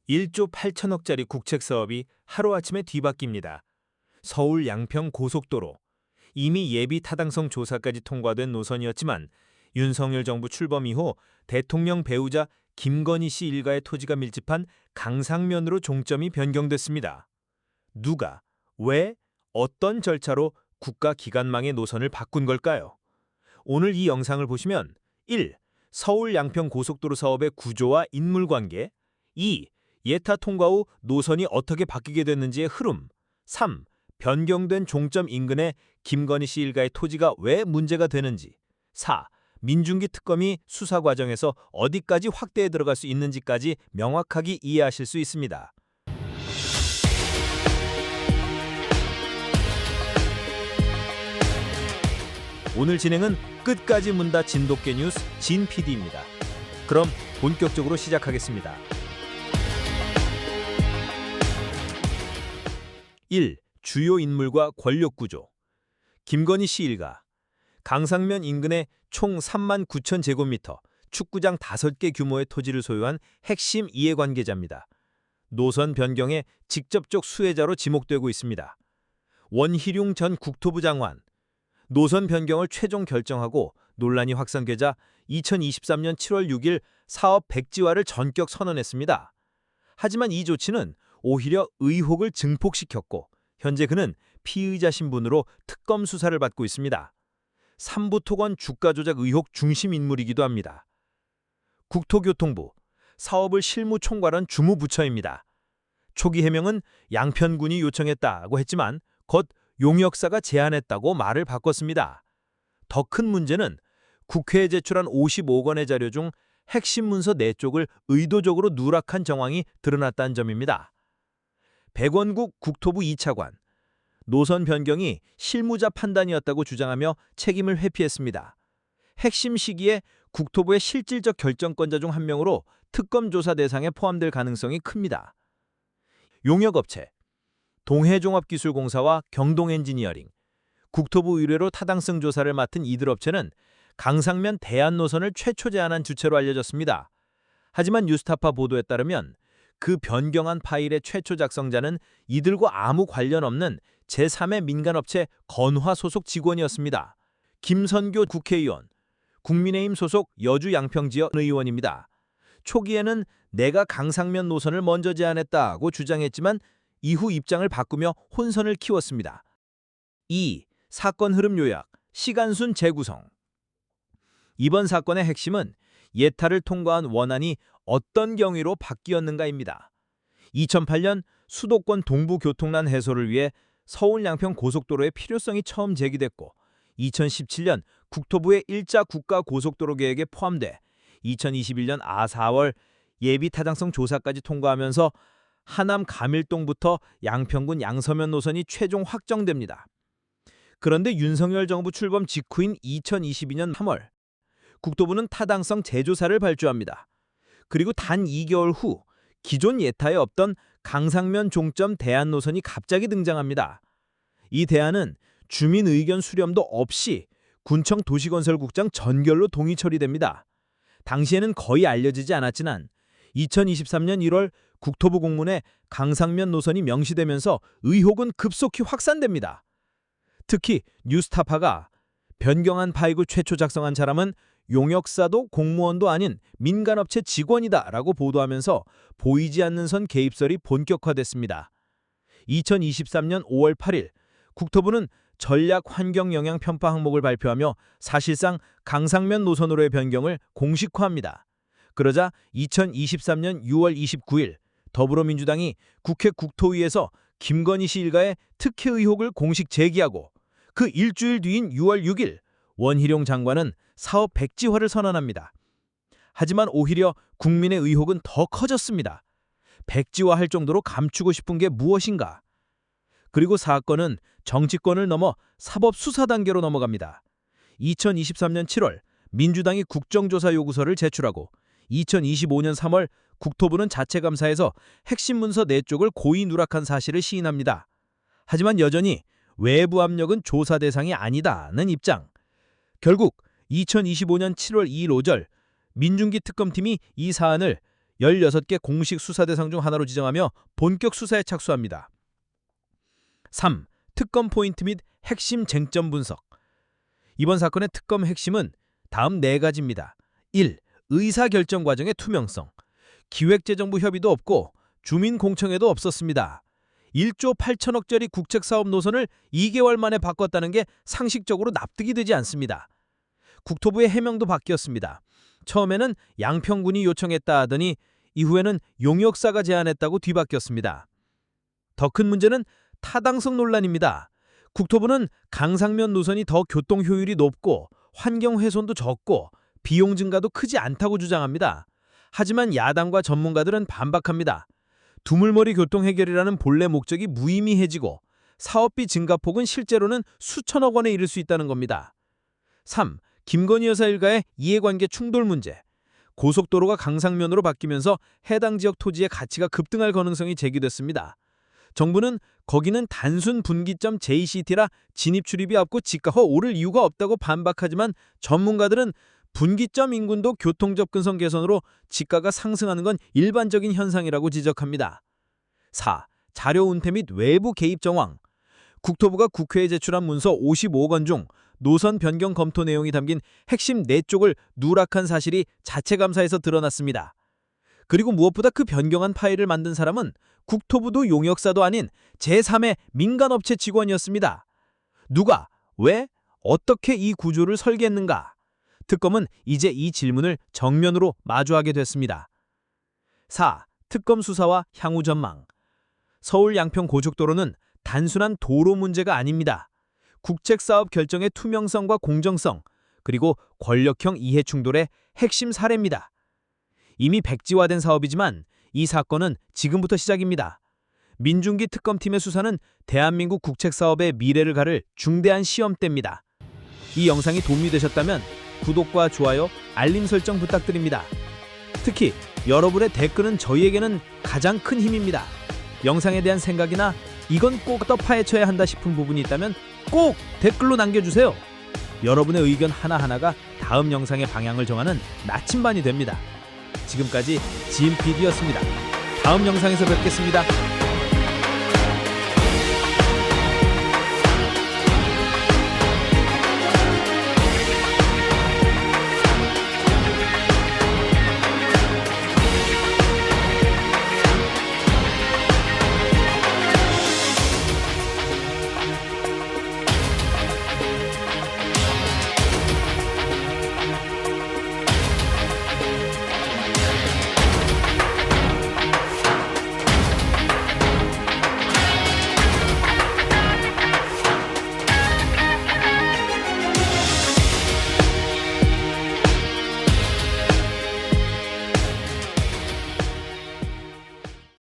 1조 8천억짜리 국책 사업이 하루아침에 뒤바뀝니다. 서울 양평 고속도로. 이미 예비 타당성 조사까지 통과된 노선이었지만 윤석열 정부 출범 이후 대통령 배우자 김건희 씨 일가의 토지가 밀집한 강상면으로 종점이 변경됐습니다. 누가, 왜, 어떤 절차로 국가기관망의 노선을 바꾼 걸까요? 오늘 이 영상을 보시면 1. 서울 양평 고속도로 사업의 구조와 인물관계. 2. 예타 통과 후 노선이 어떻게 바뀌게 됐는지의 흐름. 3. 변경된 종점 인근의 김건희 씨 일가의 토지가 왜 문제가 되는지. 4. 민중기 특검이 수사 과정에서 어디까지 확대해 들어갈 수 있는지까지 명확하게 이해하실 수 있습니다. 오늘 진행은 끝까지 문다 진돗개 뉴스 진 PD입니다. 그럼 본격적으로 시작하겠습니다. 1. 주요 인물과 권력 구조. 김건희 씨 일가. 강상면 인근의 총 3만 9천 제곱미터, 축구장 5개 규모의 토지를 소유한 핵심 이해관계자입니다. 노선 변경의 직접적 수혜자로 지목되고 있습니다. 원희룡 전 국토부 장관. 노선 변경을 최종 결정하고 논란이 확산되자 2023년 7월 6일 사업 백지화를 전격 선언했습니다. 하지만 이 조치는 오히려 의혹을 증폭시켰고 현재 그는 피의자 신분으로 특검 수사를 받고 있습니다. 삼부토건 주가 조작 의혹 중심 인물이기도 합니다. 국토교통부, 사업을 실무 총괄한 주무부처입니다. 초기 해명은 양편군이 요청했다고 했지만 곧 용역사가 제안했다고 말을 바꿨습니다. 더 큰 문제는 국회에 제출한 55건의 자료 중 핵심 문서 4쪽을 의도적으로 누락한 정황이 드러났다는 점입니다. 백원국 국토부 2차관, 노선 변경이 실무자 판단이었다고 주장하며 책임을 회피했습니다. 핵심 시기에 국토부의 실질적 결정권자 중 한 명으로 특검 조사 대상에 포함될 가능성이 큽니다. 용역업체, 동해종합기술공사와 경동엔지니어링, 국토부 의뢰로 타당성 조사를 맡은 이들 업체는 강상면 대안 노선을 최초 제안한 주체로 알려졌습니다. 하지만 뉴스타파 보도에 따르면 그 변경안 파일의 최초 작성자는 이들과 아무 관련 없는 제3의 민간업체 건화 소속 직원이었습니다. 김선교 국회의원, 국민의힘 소속 여주 양평지역 의원입니다. 초기에는 내가 강상면 노선을 먼저 제안했다고 주장했지만 이후 입장을 바꾸며 혼선을 키웠습니다. 2. 사건 흐름 요약, 시간순 재구성. 이번 사건의 핵심은 예타를 통과한 원안이 어떤 경위로 바뀌었는가입니다. 2008년 수도권 동부교통난 해소를 위해 서울 양평 고속도로의 필요성이 처음 제기됐고 2017년 국토부의 1자 국가고속도로 계획에 포함돼 2021년 4월 예비 타당성 조사까지 통과하면서 하남 가밀동부터 양평군 양서면 노선이 최종 확정됩니다. 그런데 윤석열 정부 출범 직후인 2022년 3월 국토부는 타당성 재조사를 발주합니다. 그리고 단 2개월 후 기존 예타에 없던 강상면 종점 대안 노선이 갑자기 등장합니다. 이 대안은 주민 의견 수렴도 없이 군청 도시건설국장 전결로 동의 처리됩니다. 당시에는 거의 알려지지 않았지만 2023년 1월 국토부 공문에 강상면 노선이 명시되면서 의혹은 급속히 확산됩니다. 특히 뉴스타파가 변경안 파일을 최초 작성한 사람은 용역사도 공무원도 아닌 민간업체 직원이다 라고 보도하면서 보이지 않는 선 개입설이 본격화됐습니다. 2023년 5월 8일 국토부는 전략 환경 영향 편파 항목을 발표하며 사실상 강상면 노선으로의 변경을 공식화합니다. 그러자 2023년 6월 29일 더불어민주당이 국회 국토위에서 김건희 씨 일가의 특혜 의혹을 공식 제기하고 그 일주일 뒤인 6월 6일 원희룡 장관은 사업 백지화를 선언합니다. 하지만 오히려 국민의 의혹은 더 커졌습니다. 백지화할 정도로 감추고 싶은 게 무엇인가? 그리고 사건은 정치권을 넘어 사법 수사 단계로 넘어갑니다. 2023년 7월 민주당이 국정조사 요구서를 제출하고 2025년 3월 국토부는 자체감사에서 핵심 문서 4쪽을 고의 누락한 사실을 시인합니다. 하지만 여전히 외부 압력은 조사 대상이 아니다는 입장. 결국 2025년 7월 2일 오절 민중기 특검팀이 이 사안을 16개 공식 수사 대상 중 하나로 지정하며 본격 수사에 착수합니다. 3. 특검 포인트 및 핵심 쟁점 분석. 이번 사건의 특검 핵심은 다음 4가지입니다. 1. 의사결정 과정의 투명성. 기획재정부 협의도 없고 주민 공청회도 없었습니다. 1조 8천억짜리 국책사업 노선을 2개월 만에 바꿨다는 게 상식적으로 납득이 되지 않습니다. 국토부의 해명도 바뀌었습니다. 처음에는 양평군이 요청했다 하더니 이후에는 용역사가 제안했다고 뒤바뀌었습니다. 더 큰 문제는 타당성 논란입니다. 국토부는 강상면 노선이 더 교통 효율이 높고 환경 훼손도 적고 비용 증가도 크지 않다고 주장합니다. 하지만 야당과 전문가들은 반박합니다. 두물머리 교통 해결이라는 본래 목적이 무의미해지고 사업비 증가폭은 실제로는 수천억 원에 이를 수 있다는 겁니다. 3. 김건희 여사 일가의 이해관계 충돌 문제. 고속도로가 강상면으로 바뀌면서 해당 지역 토지의 가치가 급등할 가능성이 제기됐습니다. 정부는 거기는 단순 분기점 JCT라 진입 출입이 없고 지가가 오를 이유가 없다고 반박하지만 전문가들은 분기점 인근도 교통 접근성 개선으로 지가가 상승하는 건 일반적인 현상이라고 지적합니다. 4. 자료 은폐 및 외부 개입 정황. 국토부가 국회에 제출한 문서 55건 중 노선 변경 검토 내용이 담긴 핵심 4쪽을 누락한 사실이 자체 감사에서 드러났습니다. 그리고 무엇보다 그 변경한 파일을 만든 사람은 국토부도 용역사도 아닌 제3의 민간업체 직원이었습니다. 누가, 왜, 어떻게 이 구조를 설계했는가? 특검은 이제 이 질문을 정면으로 마주하게 됐습니다. 4. 특검 수사와 향후 전망. 서울 양평 고속도로는 단순한 도로 문제가 아닙니다. 국책사업 결정의 투명성과 공정성, 그리고 권력형 이해 충돌의 핵심 사례입니다. 이미 백지화된 사업이지만 이 사건은 지금부터 시작입니다. 민중기 특검팀의 수사는 대한민국 국책사업의 미래를 가를 중대한 시험대입니다. 이 영상이 도움이 되셨다면 구독과 좋아요, 알림 설정 부탁드립니다. 특히 여러분의 댓글은 저희에게는 가장 큰 힘입니다. 영상에 대한 생각이나 이건 꼭 더 파헤쳐야 한다 싶은 부분이 있다면 꼭 댓글로 남겨주세요. 여러분의 의견 하나하나가 다음 영상의 방향을 정하는 나침반이 됩니다. 지금까지 GMPD였습니다. 다음 영상에서 뵙겠습니다.